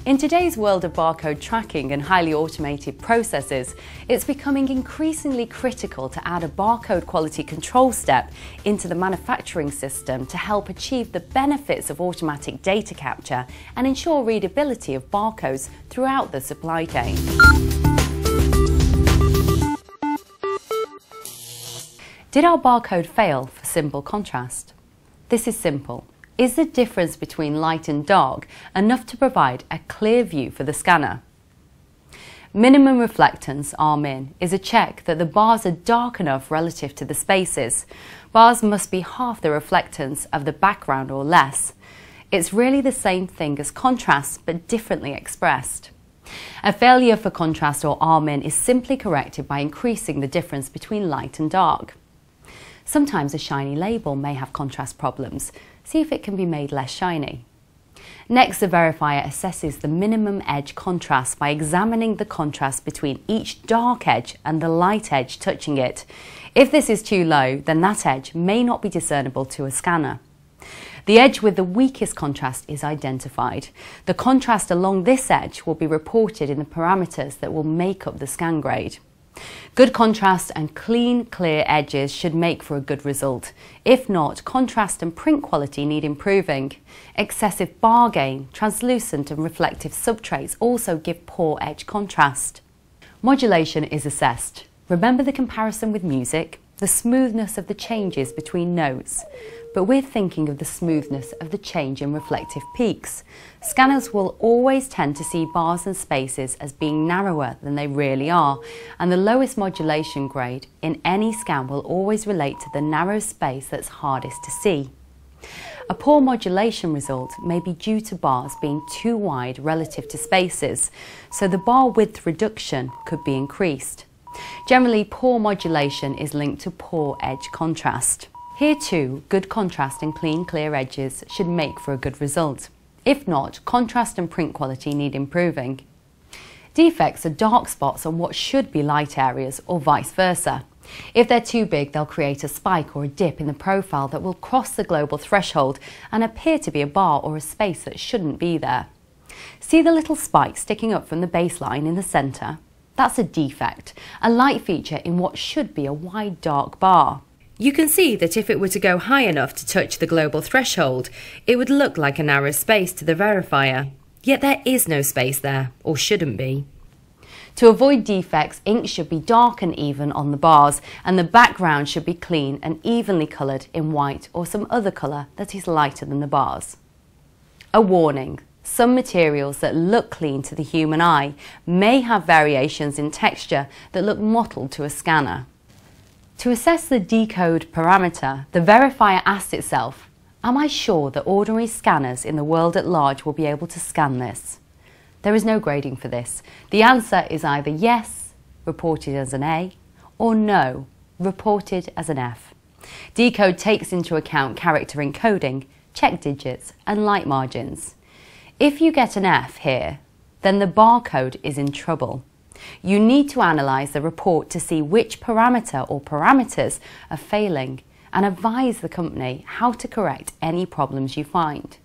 In today's world of barcode tracking and highly automated processes, it's becoming increasingly critical to add a barcode quality control step into the manufacturing system to help achieve the benefits of automatic data capture and ensure readability of barcodes throughout the supply chain. Did our barcode fail for symbol contrast? This is simple. Is the difference between light and dark enough to provide a clear view for the scanner? Minimum reflectance, RMIN, is a check that the bars are dark enough relative to the spaces. Bars must be half the reflectance of the background or less. It's really the same thing as contrast, but differently expressed. A failure for contrast or RMIN is simply corrected by increasing the difference between light and dark. Sometimes a shiny label may have contrast problems. See if it can be made less shiny. Next, the verifier assesses the minimum edge contrast by examining the contrast between each dark edge and the light edge touching it. If this is too low, then that edge may not be discernible to a scanner. The edge with the weakest contrast is identified. The contrast along this edge will be reported in the parameters that will make up the scan grade. Good contrast and clean, clear edges should make for a good result. If not, contrast and print quality need improving. Excessive bar gain, translucent and reflective subtraits also give poor edge contrast. Modulation is assessed. Remember the comparison with music? The smoothness of the changes between notes. But we're thinking of the smoothness of the change in reflective peaks. Scanners will always tend to see bars and spaces as being narrower than they really are, and the lowest modulation grade in any scan will always relate to the narrow space that's hardest to see. A poor modulation result may be due to bars being too wide relative to spaces, so the bar width reduction could be increased. Generally, poor modulation is linked to poor edge contrast. Here too, good contrast and clean, clear edges should make for a good result. If not, contrast and print quality need improving. Defects are dark spots on what should be light areas or vice versa. If they're too big, they'll create a spike or a dip in the profile that will cross the global threshold and appear to be a bar or a space that shouldn't be there. See the little spike sticking up from the baseline in the centre? That's a defect, a light feature in what should be a wide dark bar. You can see that if it were to go high enough to touch the global threshold, it would look like a narrow space to the verifier. Yet there is no space there, or shouldn't be. To avoid defects, ink should be dark and even on the bars, and the background should be clean and evenly coloured in white or some other colour that is lighter than the bars. A warning. Some materials that look clean to the human eye may have variations in texture that look mottled to a scanner. To assess the decode parameter, the verifier asks itself, am I sure that ordinary scanners in the world at large will be able to scan this? There is no grading for this. The answer is either yes, reported as an A, or no, reported as an F. Decode takes into account character encoding, check digits, and light margins. If you get an F here, then the barcode is in trouble. You need to analyse the report to see which parameter or parameters are failing and advise the company how to correct any problems you find.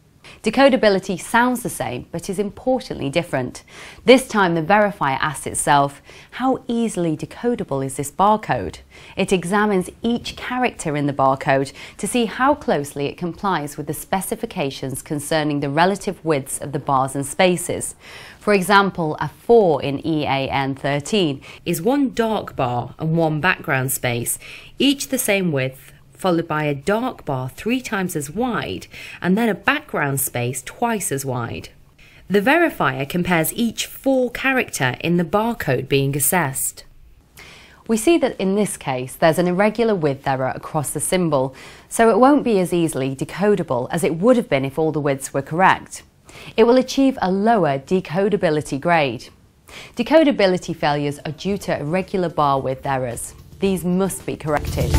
Decodability sounds the same, but is importantly different. This time the verifier asks itself, how easily decodable is this barcode? It examines each character in the barcode to see how closely it complies with the specifications concerning the relative widths of the bars and spaces. For example, a 4 in EAN 13 is one dark bar and one background space, each the same width, followed by a dark bar 3 times as wide and then a background space twice as wide. The verifier compares each 4 character in the barcode being assessed. We see that in this case there's an irregular width error across the symbol, so it won't be as easily decodable as it would have been if all the widths were correct. It will achieve a lower decodability grade. Decodability failures are due to irregular bar width errors. These must be corrected.